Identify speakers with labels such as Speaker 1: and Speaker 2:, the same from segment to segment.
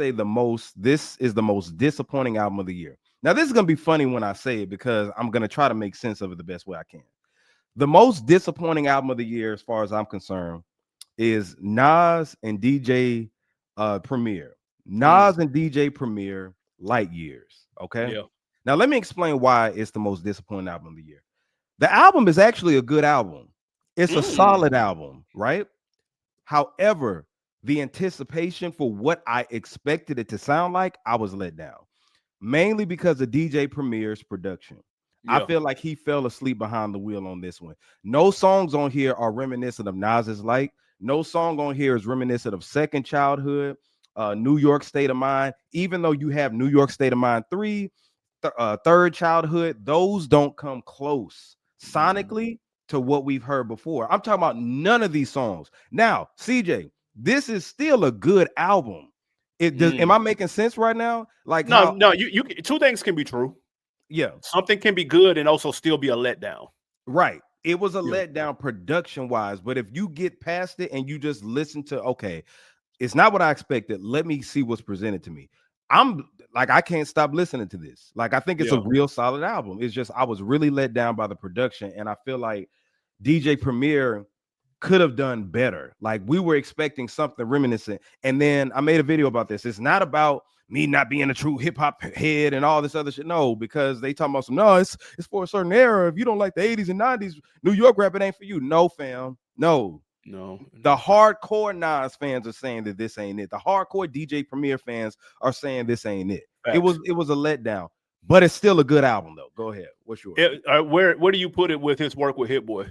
Speaker 1: say this is the most disappointing album of the year. Now, this is gonna be funny when I say it because I'm gonna try to make sense of it the best way I can. The most disappointing album of the year, as far as I'm concerned, is Nas and DJ Premier. Nas and DJ Premier, Light Years. Okay.
Speaker 2: Yeah.
Speaker 1: Now let me explain why it's the most disappointing album of the year. The album is actually a good album. It's a solid album, right? However, the anticipation for what I expected it to sound like, I was let down. Mainly because of DJ Premier's production. I
Speaker 2: Yeah.
Speaker 1: feel like he fell asleep behind the wheel on this one. No songs on here are reminiscent of Nas's Light. No song on here is reminiscent of Second Childhood, New York State of Mind. Even though you have New York State of Mind 3, Third Childhood, those don't come close sonically to what we've heard before. I'm talking about none of these songs. Now, CJ, this is still a good album. It does. Am I making sense right now? Like
Speaker 2: No,
Speaker 1: how?
Speaker 2: no, you two things can be true.
Speaker 1: Yeah,
Speaker 2: Something can be good and also still be a letdown.
Speaker 1: right. It was a
Speaker 2: Yeah.
Speaker 1: letdown production wise, but if you get past it and you just listen to, okay, it's not what I expected. Let me see what's presented to me. I'm like, I can't stop listening to this. Like, I think it's a
Speaker 2: Yeah.
Speaker 1: real solid album. It's just I was really let down by the production, and I feel like DJ Premier could have done better. Like, we were expecting something reminiscent, and then I made a video about this. It's not about me not being a true hip hop head and all this other shit. No, because they talking about some. No, it's for a certain era. If you don't like the 80s and 90s New York rap, it ain't for you. No, fam. No.
Speaker 2: No.
Speaker 1: The hardcore Nas fans are saying that this ain't it. The hardcore DJ Premier fans are saying this ain't it.
Speaker 2: Facts.
Speaker 1: It was a letdown, but it's still a good album though. Go ahead. What's yours?
Speaker 2: Where do you put it with his work with Hit Boy?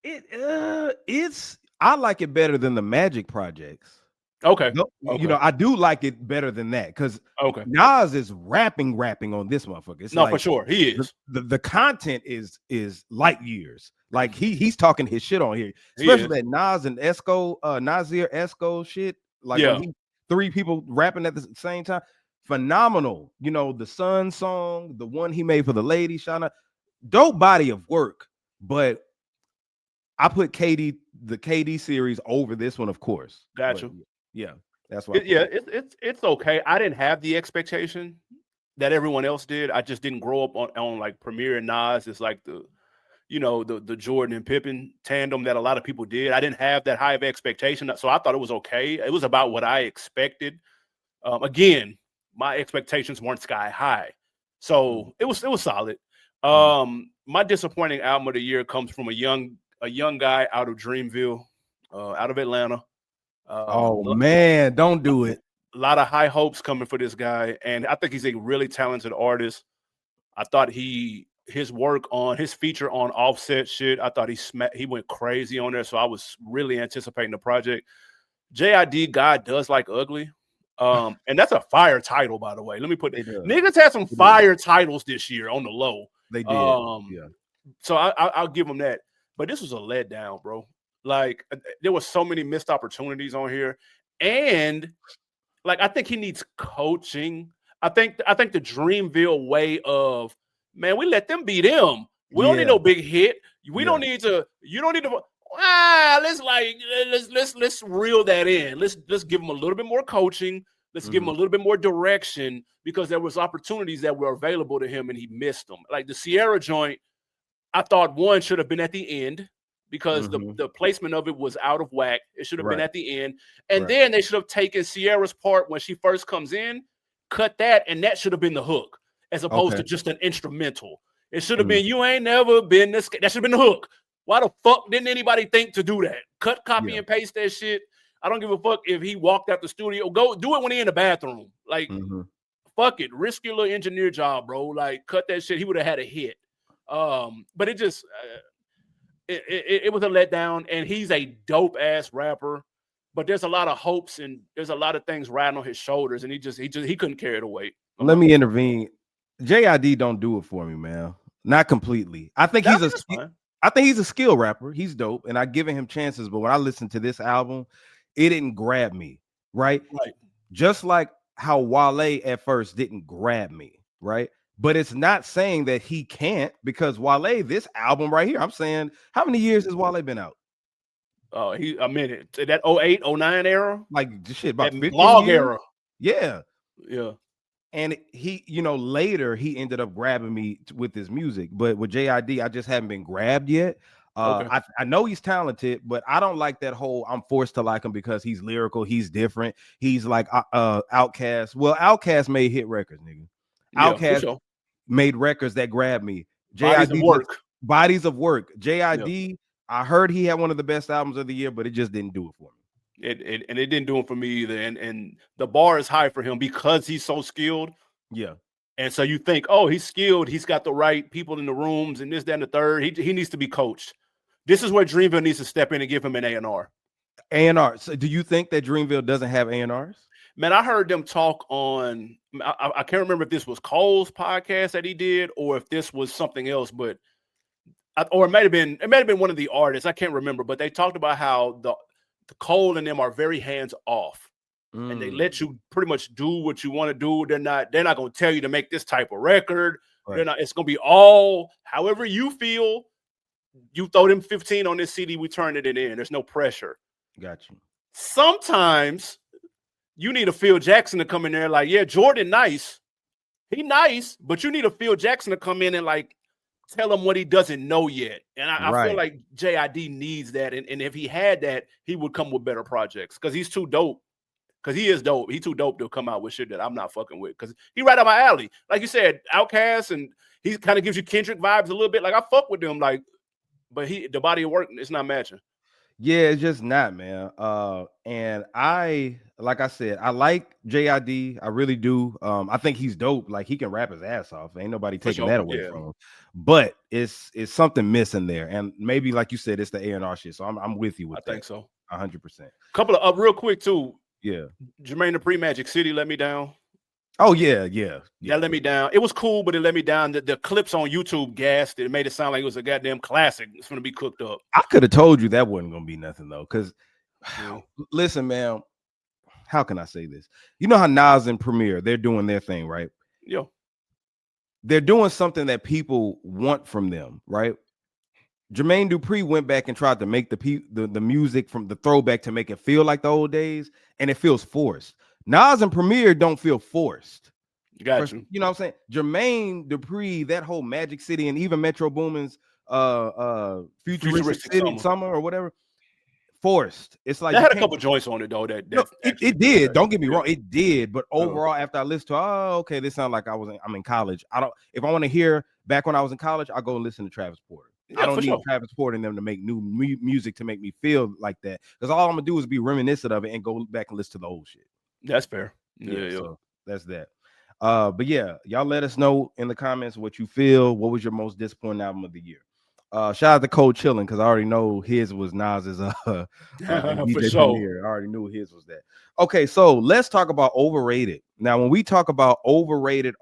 Speaker 1: It's I like it better than the Magic projects.
Speaker 2: Okay.
Speaker 1: No,
Speaker 2: Okay.
Speaker 1: you know, I do like it better than that because
Speaker 2: Okay.
Speaker 1: Nas is rapping on this motherfucker. It's
Speaker 2: No,
Speaker 1: like,
Speaker 2: for sure. He is.
Speaker 1: the content is light years. Like he's talking his shit on here,
Speaker 2: He
Speaker 1: especially
Speaker 2: is.
Speaker 1: that Nas and Esco, Nasir Esco shit. Like
Speaker 2: Yeah.
Speaker 1: when he three people rapping at the same time, phenomenal. You know, the Sun song, the one he made for the lady, Shauna, dope body of work. But I put the KD series over this one, of course.
Speaker 2: Got
Speaker 1: But
Speaker 2: you.
Speaker 1: yeah, that's why.
Speaker 2: It's okay. I didn't have the expectation that everyone else did. I just didn't grow up on like Premier and Nas. It's like the Jordan and Pippen tandem that a lot of people did. I didn't have that high of expectation, so I thought it was okay. It was about what I expected. Again, my expectations weren't sky high, so it was solid. My disappointing album of the year comes from a young guy out of Dreamville, out of Atlanta.
Speaker 1: Oh man, don't do it.
Speaker 2: A lot of high hopes coming for this guy, and I think he's a really talented artist. I thought his work on his feature on Offset shit, I thought he went crazy on there, so I was really anticipating the project. JID, God Does Like Ugly, and that's a fire title, by the way. Let me put it. Niggas had some fire titles this year on the low.
Speaker 1: They did. Yeah.
Speaker 2: So I'll give them that. But this was a letdown, bro. Like there were so many missed opportunities on here, and like I think he needs coaching. I think the Dreamville way of, man, we let them be them. We don't need no big hit. We don't need to. You don't need to. Let's reel that in. Let's give him a little bit more coaching. Let's give him a little bit more direction, because there was opportunities that were available to him and he missed them. Like the Sierra joint, I thought one should have been at the end because the placement of it was out of whack. It should have been at the end. And then they should have taken Sierra's part when she first comes in, cut that, and that should have been the hook as opposed to just an instrumental. It should have been, you ain't never been this. That should have been the hook. Why the fuck didn't anybody think to do that? Cut, copy, and paste that shit. I don't give a fuck if he walked out the studio. Go do it when he in the bathroom. Like, fuck it. Risk your little engineer job, bro. Like, cut that shit. He would have had a hit. But it just it was a letdown, and he's a dope ass rapper. But there's a lot of hopes and there's a lot of things riding on his shoulders, and he couldn't carry the weight.
Speaker 1: Let me intervene. JID don't do it for me, man. Not completely. I think he's a skill rapper. He's dope, and I've given him chances. But when I listened to this album, it didn't grab me, right? Just like how Wale at first didn't grab me, right? But it's not saying that he can't, because Wale, this album right here, I'm saying, how many years has Wale been out?
Speaker 2: I mean, that 08, 09 era,
Speaker 1: like just shit
Speaker 2: that
Speaker 1: about 15
Speaker 2: blog
Speaker 1: years.
Speaker 2: era.
Speaker 1: Yeah.
Speaker 2: Yeah.
Speaker 1: And he, later he ended up grabbing me with his music, but with JID, I just haven't been grabbed yet.
Speaker 2: Okay.
Speaker 1: I know he's talented, but I don't like that whole I'm forced to like him because he's lyrical, he's different. He's like Outkast. Well, Outkast made hit records, nigga.
Speaker 2: Yeah, for
Speaker 1: Outkast
Speaker 2: sure.
Speaker 1: made records that grabbed me.
Speaker 2: Bodies of
Speaker 1: JID just
Speaker 2: work.
Speaker 1: bodies of work.
Speaker 2: Yeah.
Speaker 1: JID, I heard he had one of the best albums of the year, but it just didn't do it for me.
Speaker 2: And it didn't do it for me either. And the bar is high for him because he's so skilled.
Speaker 1: Yeah.
Speaker 2: And so you think, oh, he's skilled. He's got the right people in the rooms and this, that, and the third. He needs to be coached. This is where Dreamville needs to step in and give him an A&R.
Speaker 1: A&R. So do you think that Dreamville doesn't have A&Rs?
Speaker 2: Man, I heard them talk on, I can't remember if this was Cole's podcast that he did or if this was something else, but or it might have been one of the artists. I can't remember, but they talked about how the Cole and them are very hands off. And they let you pretty much do what you want to do. They're not going to tell you to make this type of record. Right. It's going to be all however you feel. You throw them 15 on this CD, we turn it in. There's no pressure.
Speaker 1: Got you.
Speaker 2: Sometimes you need a Phil Jackson to come in there like, yeah, Jordan nice. He nice, but you need a Phil Jackson to come in and like tell him what he doesn't know yet. And I feel like JID needs that. And if he had that, he would come with better projects because he's too dope. Because he is dope. He too dope to come out with shit that I'm not fucking with. Because he right up my alley. Like you said, Outkast, and he kind of gives you Kendrick vibes a little bit. Like I fuck with them, like, but the body of work, it's not matching.
Speaker 1: Yeah, it's just not, man. And like I said, I like JID. I really do. I think he's dope. Like he can rap his ass off. Ain't nobody taking that away from him. But it's something missing there. And maybe like you said, it's the A&R shit. So I'm with you with that.
Speaker 2: I think so.
Speaker 1: 100%.
Speaker 2: Couple of real quick too.
Speaker 1: Yeah.
Speaker 2: Jermaine Dupri, Magic City let me down.
Speaker 1: Oh yeah.
Speaker 2: That let me down. It was cool, but it let me down. The clips on YouTube gassed it. It made it sound like it was a goddamn classic. It's gonna be cooked up.
Speaker 1: I could have told you that wasn't gonna be nothing though. Cause listen, man, how can I say this? You know how Nas and Premier, they're doing their thing, right?
Speaker 2: Yeah.
Speaker 1: They're doing something that people want from them, right? Jermaine Dupri went back and tried to make the music from the throwback to make it feel like the old days, and it feels forced. Nas and Premier don't feel forced.
Speaker 2: Got you.
Speaker 1: You know what I'm saying? Jermaine Dupri, that whole Magic City, and even Metro Boomin's Futuristic City Summer or whatever, forced. It's like
Speaker 2: that had a couple joints on it though.
Speaker 1: It did. Don't get me wrong, it did. But overall, after I listened to, okay, this sounds like I'm in college. If I want to hear back when I was in college, I go listen to Travis Porter. Yeah, I don't need Travis Porter and them to make new music to make me feel like that. Because all I'm gonna do is be reminiscent of it and go back and listen to the old shit.
Speaker 2: That's fair. Yeah.
Speaker 1: So that's that. But yeah, y'all let us know in the comments what you feel. What was your most disappointing album of the year? Shout out to Cold Chillin' because I already know his was Nas's DJ Premier. I already knew his was that. Okay, so let's talk about overrated. Now, when we talk about overrated